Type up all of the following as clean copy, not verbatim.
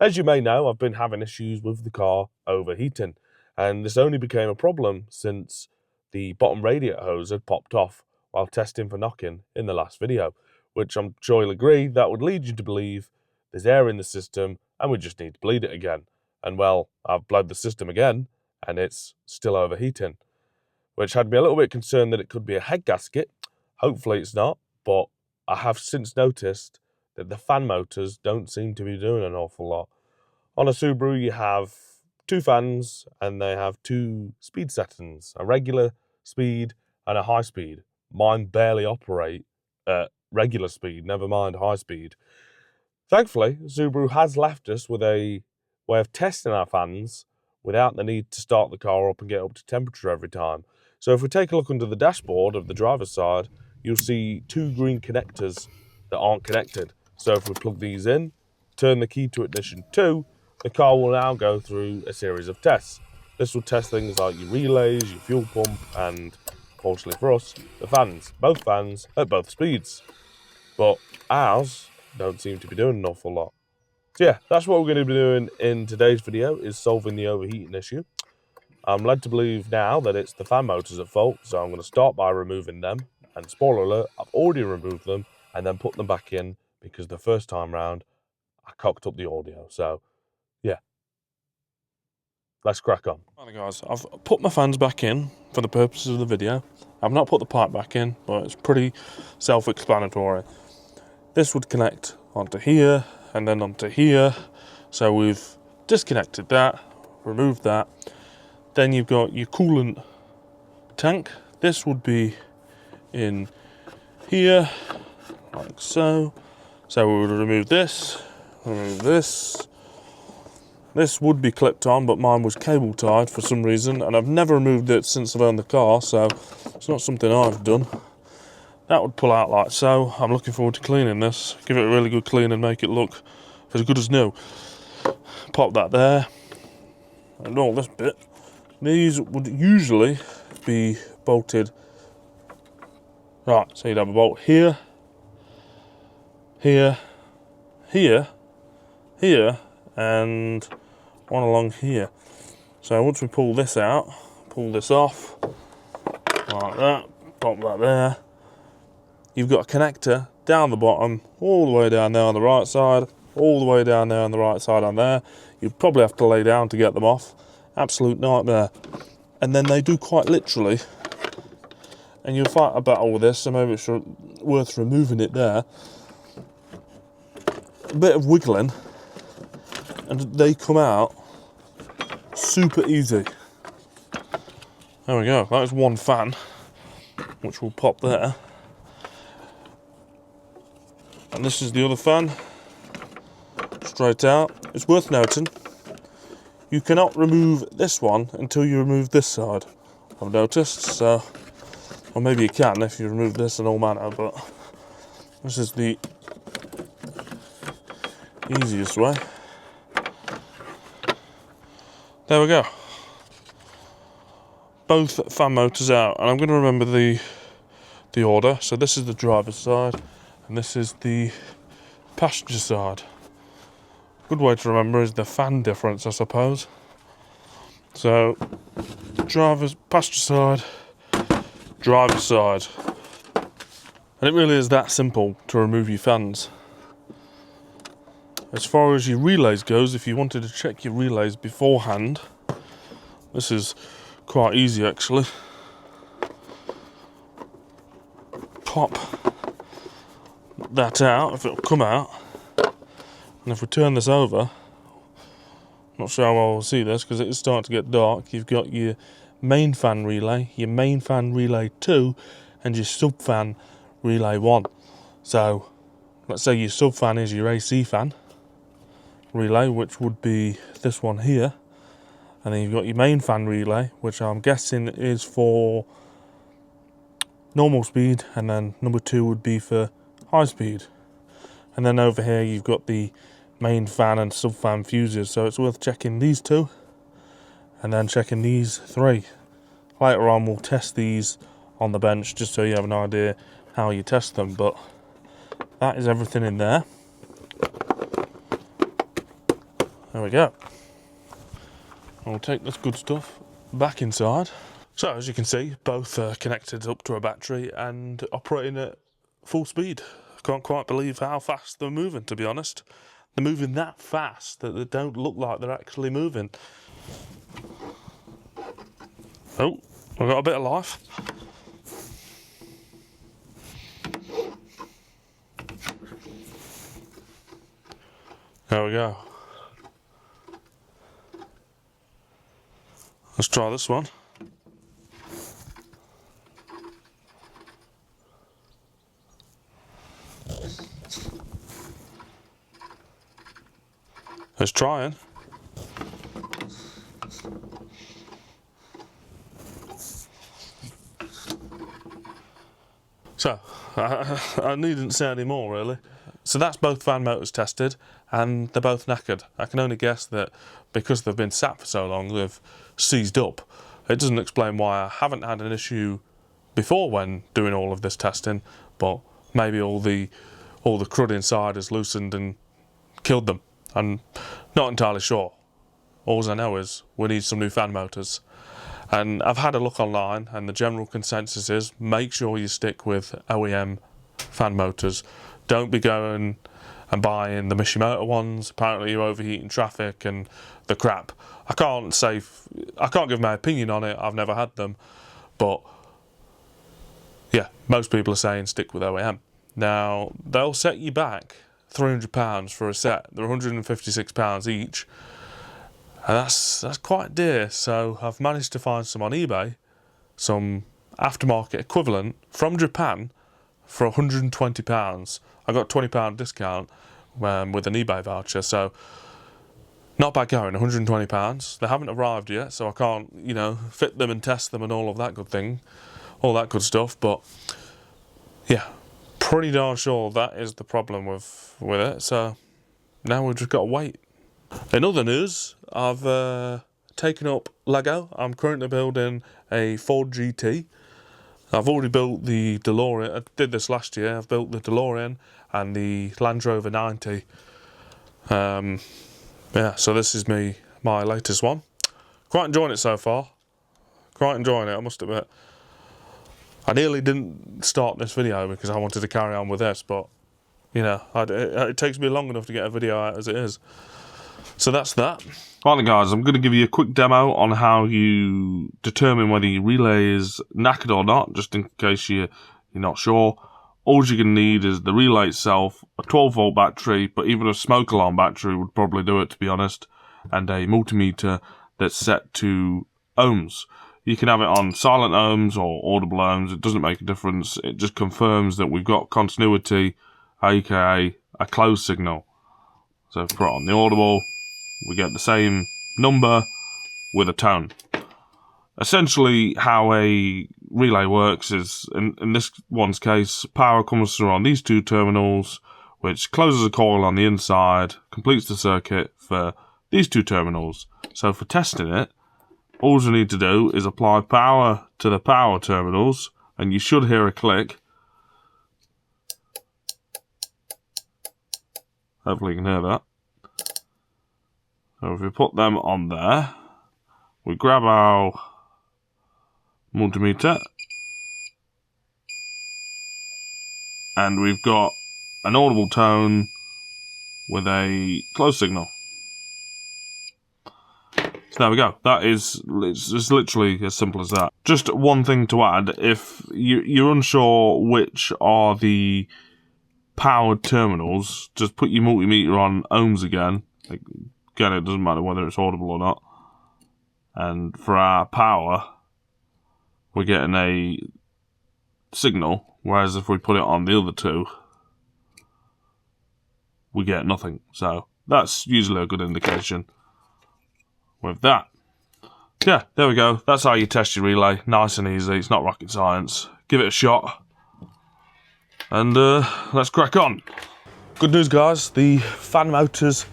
As you may know, I've been having issues with the car overheating, and this only became a problem since the bottom radiator hose had popped off while testing for knocking in the last video, which I'm sure you'll agree that would lead you to believe there's air in the system and we just need to bleed it again. And well, I've bled the system again and it's still overheating, which had me a little bit concerned that it could be a head gasket. Hopefully it's not, but I have since noticed that the fan motors don't seem to be doing an awful lot. On a Subaru, you have two fans and they have two speed settings, a regular speed and a high speed. Mine barely operate at regular speed, never mind high speed. Thankfully, Subaru has left us with a way of testing our fans without the need to start the car up and get up to temperature every time. So if we take a look under the dashboard of the driver's side, you'll see two green connectors that aren't connected. So if we plug these in, turn the key to ignition 2, the car will now go through a series of tests. This will test things like your relays, your fuel pump, and, fortunately for us, the fans. Both fans at both speeds. But ours don't seem to be doing an awful lot. So yeah, that's what we're going to be doing in today's video, is solving the overheating issue. I'm led to believe now that it's the fan motors at fault, so I'm going to start by removing them. And spoiler alert, I've already removed them and then put them back in because the first time round I cocked up the audio. So yeah, let's crack on. Right guys, I've put my fans back in for the purposes of the video. I've not put the pipe back in, but it's pretty self-explanatory. This would connect onto here and then onto here. So we've disconnected that, removed that. Then you've got your coolant tank. This would be in here, like so. So we would remove this, remove this. This would be clipped on, but mine was cable tied for some reason, and I've never removed it since I've owned the car, so it's not something I've done. That would pull out like so. I'm looking forward to cleaning this, give it a really good clean and make it look as good as new. Pop that there, and all this bit. These would usually be bolted. Right, so you'd have a bolt here, here, here, here, and one along here. So once we pull this out, pull this off, like that, pop that there, you've got a connector down the bottom, all the way down there on the right side, all the way down there on the right side on there. You'd probably have to lay down to get them off. Absolute nightmare. And then they do quite literally, and you'll fight a battle with this, so maybe it's worth removing it there. A bit of wiggling, and they come out super easy. There we go, that is one fan, which will pop there. And this is the other fan, straight out. It's worth noting, you cannot remove this one until you remove this side, I've noticed, so, or maybe you can if you remove this in all manner, but this is the easiest way. There we go. Both fan motors out, and I'm going to remember the order. So this is the driver's side, and this is the passenger side. Good way to remember is the fan difference, I suppose. So, passenger side, driver's side. And it really is that simple to remove your fans. As far as your relays goes, if you wanted to check your relays beforehand, this is quite easy actually. Pop that out, if it'll come out. And if we turn this over, not sure how well we'll see this because it is starting to get dark. You've got your main fan relay, your main fan relay 2, and your sub fan relay 1. So, let's say your sub fan is your AC fan relay, which would be this one here. And then you've got your main fan relay, which I'm guessing is for normal speed, and then number 2 would be for high speed. And then over here you've got the main fan and sub fan fuses, so it's worth checking these 2 and then checking these 3. Later on we'll test these on the bench just so you have an idea how you test them, but that is everything in there. There we go. I'll take this good stuff back inside. So as you can see, both are connected up to a battery and operating at full speed. I can't quite believe how fast they're moving, to be honest. They're moving that fast that they don't look like they're actually moving. Oh, I've got a bit of life. There we go. Let's try this one. It's trying. So, I needn't say any more really. So that's both fan motors tested and they're both knackered. I can only guess that because they've been sat for so long, they've seized up. It doesn't explain why I haven't had an issue before when doing all of this testing, but maybe all the crud inside has loosened and killed them. I'm not entirely sure. All I know is we need some new fan motors. And I've had a look online and the general consensus is make sure you stick with OEM fan motors. Don't be going and buying the Mishimoto ones. Apparently you're overheating traffic and the crap. I can't give my opinion on it. I've never had them. But yeah, most people are saying stick with OEM. Now, they'll set you back £300 for a set. They're £156 each. And that's quite dear. So I've managed to find some on eBay, some aftermarket equivalent from Japan for £120. I got a £20 discount with an eBay voucher. So not bad going, £120. They haven't arrived yet, so I can't, you know, fit them and test them and all of that all that good stuff. But yeah, pretty darn sure that is the problem with it. So now we've just got to wait. In other news, I've taken up Lego. I'm currently building a Ford GT. I've already built the DeLorean. I did this last year. I've built the DeLorean and the Land Rover 90. Yeah, so this is my latest one. Quite enjoying it so far. Quite enjoying it, I must admit. I nearly didn't start this video because I wanted to carry on with this, but you know, it takes me long enough to get a video out as it is. So that's that. Finally guys, I'm going to give you a quick demo on how you determine whether your relay is knackered or not, just in case you're not sure. All you're going to need is the relay itself, a 12 volt battery, but even a smoke alarm battery would probably do it, to be honest, and a multimeter that's set to ohms. You can have it on silent ohms or audible ohms, it doesn't make a difference. It just confirms that we've got continuity, aka a closed signal. So if we put it on the audible, we get the same number with a tone. Essentially how a relay works is, in this one's case, power comes through on these two terminals, which closes a coil on the inside, completes the circuit for these two terminals. So for testing it, all you need to do is apply power to the power terminals, and you should hear a click. Hopefully you can hear that. So if we put them on there, we grab our multimeter, and we've got an audible tone with a closed signal. So there we go. It's literally as simple as that. Just one thing to add, if you're unsure which are the powered terminals, just put your multimeter on ohms again. Again, it doesn't matter whether it's audible or not. And for our power, we're getting a signal, whereas if we put it on the other two, we get nothing. So that's usually a good indication with that. Yeah, there we go. That's how you test your relay. Nice and easy. It's not rocket science. Give it a shot. And let's crack on. Good news, guys. The fan motors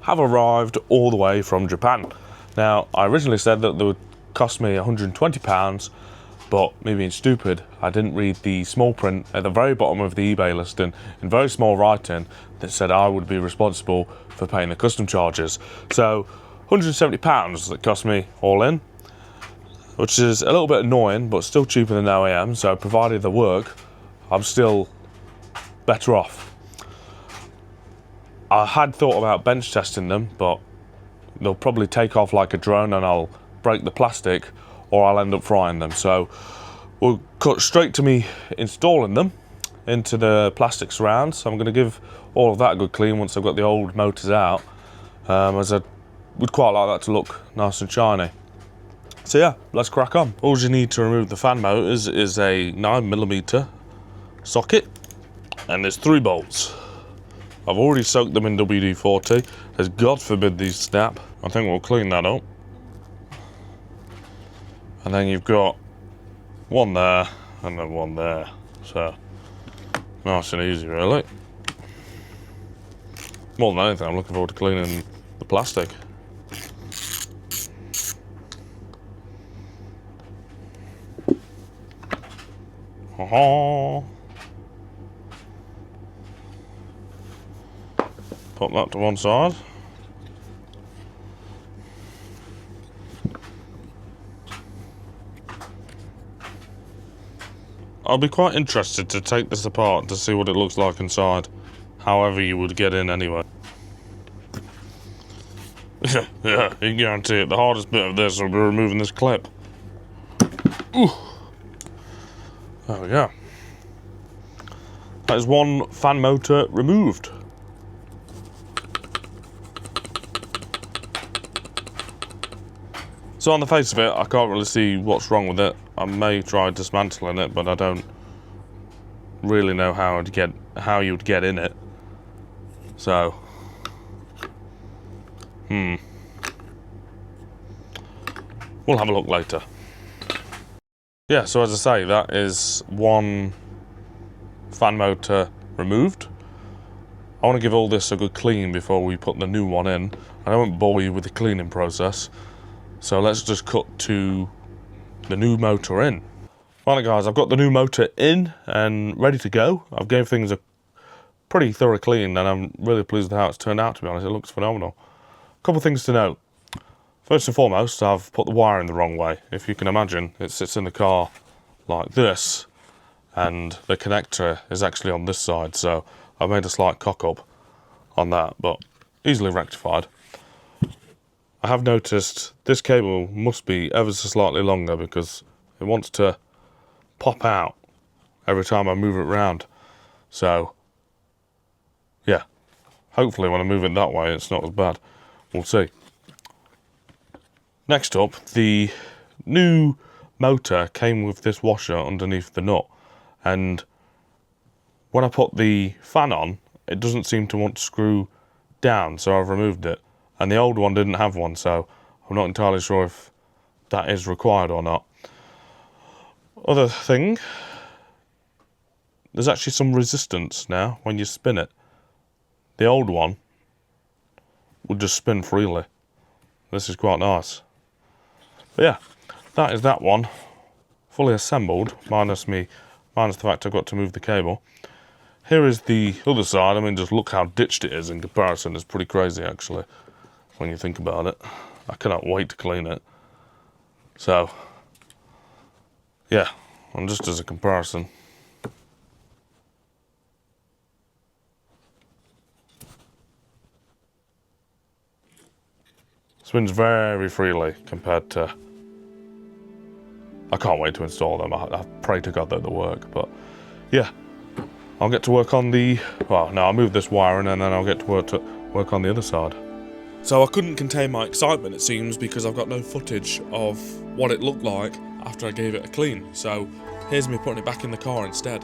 have arrived all the way from Japan. Now, I originally said that they would cost me £120, But me being stupid, I didn't read the small print at the very bottom of the eBay listing in very small writing that said I would be responsible for paying the custom charges. So £170 that cost me all in, which is a little bit annoying, but still cheaper than OEM. So provided the work, I'm still better off. I had thought about bench testing them, but they'll probably take off like a drone and I'll break the plastic, or I'll end up frying them. So we'll cut straight to me installing them into the plastic surrounds. So I'm going to give all of that a good clean once I've got the old motors out, as I would quite like that to look nice and shiny. So yeah, let's crack on. All you need to remove the fan motors is a 9mm socket, and there's 3 bolts. I've already soaked them in WD-40, as God forbid these snap. I think we'll clean that up. And then you've got one there, and then one there. So, nice and easy really. More than anything, I'm looking forward to cleaning the plastic. Put that to one side. I'll be quite interested to take this apart to see what it looks like inside. However you would get in anyway. Yeah, you can guarantee it. The hardest bit of this will be removing this clip. Ooh. There we go. That is one fan motor removed. So on the face of it, I can't really see what's wrong with it. I may try dismantling it, but I don't really know how you'd get in it. So, we'll have a look later. Yeah, so as I say, that is one fan motor removed. I want to give all this a good clean before we put the new one in. I won't bore you with the cleaning process. So let's just cut to the new motor in. Right guys, I've got the new motor in and ready to go. I've gave things a pretty thorough clean and I'm really pleased with how it's turned out, to be honest. It looks phenomenal. A couple of things to note. First and foremost, I've put the wiring the wrong way. If you can imagine, it sits in the car like this and the connector is actually on this side. So I made a slight cock up on that, but easily rectified. I have noticed this cable must be ever so slightly longer because it wants to pop out every time I move it around. So, yeah, hopefully when I move it that way it's not as bad. We'll see. Next up, the new motor came with this washer underneath the nut, and when I put the fan on, it doesn't seem to want to screw down, so I've removed it. And the old one didn't have one, so I'm not entirely sure if that is required or not. Other thing, there's actually some resistance now when you spin it. The old one would just spin freely. This is quite nice. But yeah, that is that one. Fully assembled, minus the fact I've got to move the cable. Here is the other side. I mean, just look how ditched it is in comparison. It's pretty crazy, actually, when you think about it. I cannot wait to clean it. So, yeah, and just as a comparison. Spins very freely compared to... I can't wait to install them. I pray to God that they'll work, but yeah. I'll get to work on the... Well, no, I'll move this wiring and then I'll get to work on the other side. So I couldn't contain my excitement, it seems, because I've got no footage of what it looked like after I gave it a clean. So here's me putting it back in the car instead.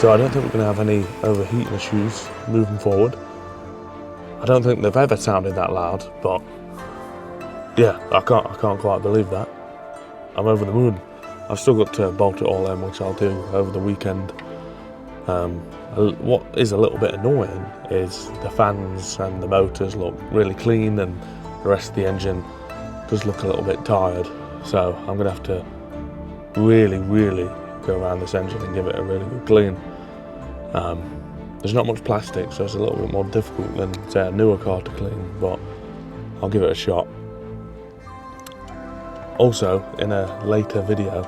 So I don't think we're going to have any overheating issues moving forward. I don't think they've ever sounded that loud, but yeah, I can't quite believe that. I'm over the moon. I've still got to bolt it all in, which I'll do over the weekend. What is a little bit annoying is the fans and the motors look really clean, and the rest of the engine does look a little bit tired. So I'm going to have to really go around this engine and give it a really good clean. There's not much plastic, so it's a little bit more difficult than, say, a newer car to clean, but I'll give it a shot. Also, in a later video,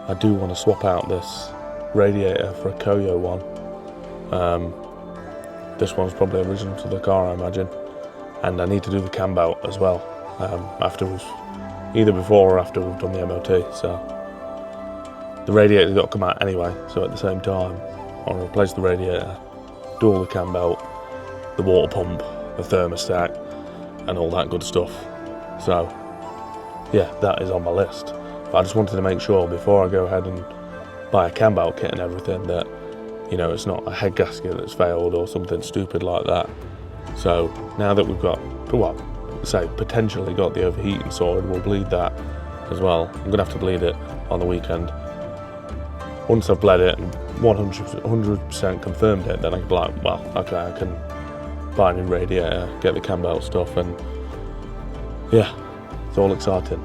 I do want to swap out this radiator for a Koyo one. This one's probably original to the car, I imagine, and I need to do the cam belt as well, either before or after we've done the MOT. So the radiator's got to come out anyway, so at the same time I'll replace the radiator, do all the cam belt, the water pump, the thermostat, and all that good stuff. So yeah, that is on my list. But I just wanted to make sure before I go ahead and buy a cam belt kit and everything that, you know, it's not a head gasket that's failed or something stupid like that. So now that we've got, well, say potentially got the overheating sorted, we'll bleed that as well. I'm gonna have to bleed it on the weekend. Once I've bled it and 100% confirmed it, then I can be like, well, okay, I can buy a new radiator, get the cam belt stuff, and yeah, it's all exciting.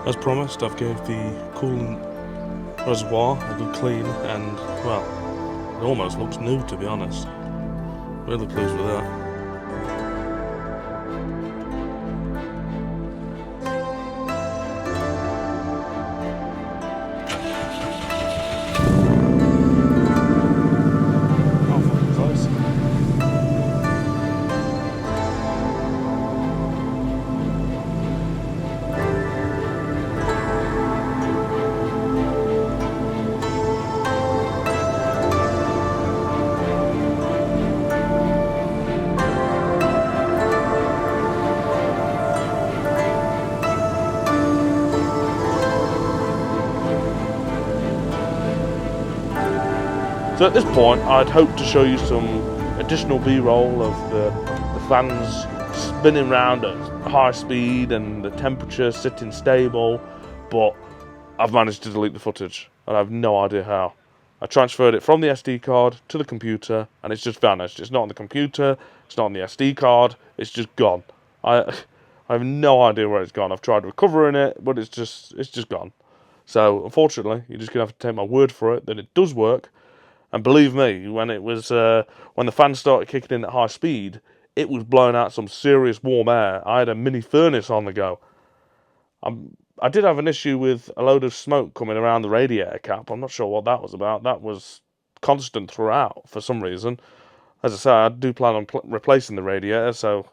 As promised, I've gave the coolant reservoir a good clean, and well, it almost looks new, to be honest. Really pleased with that. Oh, fucking close. So at this point, I'd hoped to show you some additional B-roll of the fans spinning round at high speed and the temperature sitting stable, but I've managed to delete the footage, and I have no idea how. I transferred it from the SD card to the computer, and it's just vanished. It's not on the computer, it's not on the SD card, it's just gone. I have no idea where it's gone. I've tried recovering it, but it's just gone. So unfortunately, you're just gonna have to take my word for it that it does work. And believe me, when it was when the fans started kicking in at high speed, it was blowing out some serious warm air. I had a mini furnace on the go. I did have an issue with a load of smoke coming around the radiator cap. I'm not sure what that was about. That was constant throughout for some reason. As I say, I do plan on replacing the radiator, so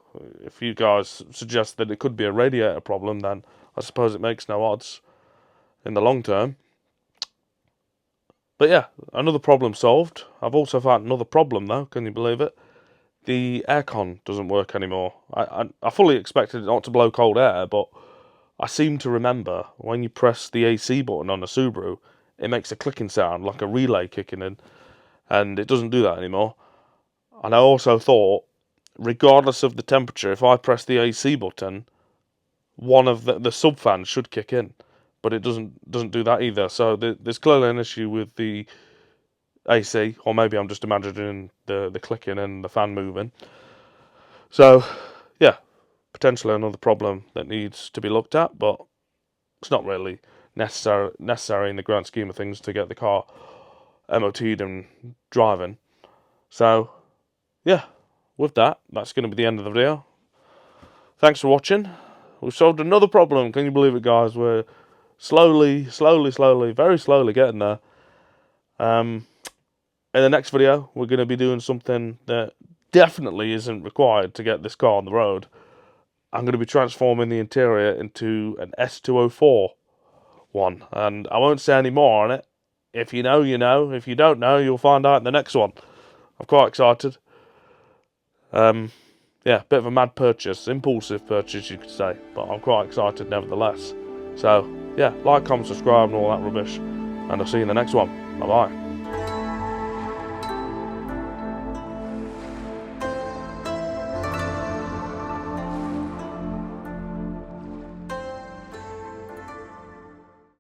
if you guys suggest that it could be a radiator problem, then I suppose it makes no odds in the long term. But yeah, another problem solved. I've also found another problem though, can you believe it? The aircon doesn't work anymore. I fully expected it not to blow cold air, but I seem to remember when you press the AC button on a Subaru, it makes a clicking sound like a relay kicking in, and it doesn't do that anymore. And I also thought, regardless of the temperature, if I press the AC button, one of the subfans should kick in. But it doesn't do that either. So there's clearly an issue with the AC, or maybe I'm just imagining the clicking and the fan moving. So yeah, potentially another problem that needs to be looked at, but it's not really necessary in the grand scheme of things to get the car MOT'd and driving. So yeah, with that, that's going to be the end of the video. Thanks for watching. We've solved another problem. Can you believe it, guys? We're slowly, very slowly getting there. In the next video, we're going to be doing something that definitely isn't required to get this car on the road. I'm going to be transforming the interior into an S204 one, and I won't say any more on it. If you know, you know. If you don't know, you'll find out in the next one. I'm quite excited. Yeah, bit of a mad purchase, impulsive purchase you could say, but I'm quite excited nevertheless. So, yeah, like, comment, subscribe and all that rubbish, and I'll see you in the next one. Bye-bye.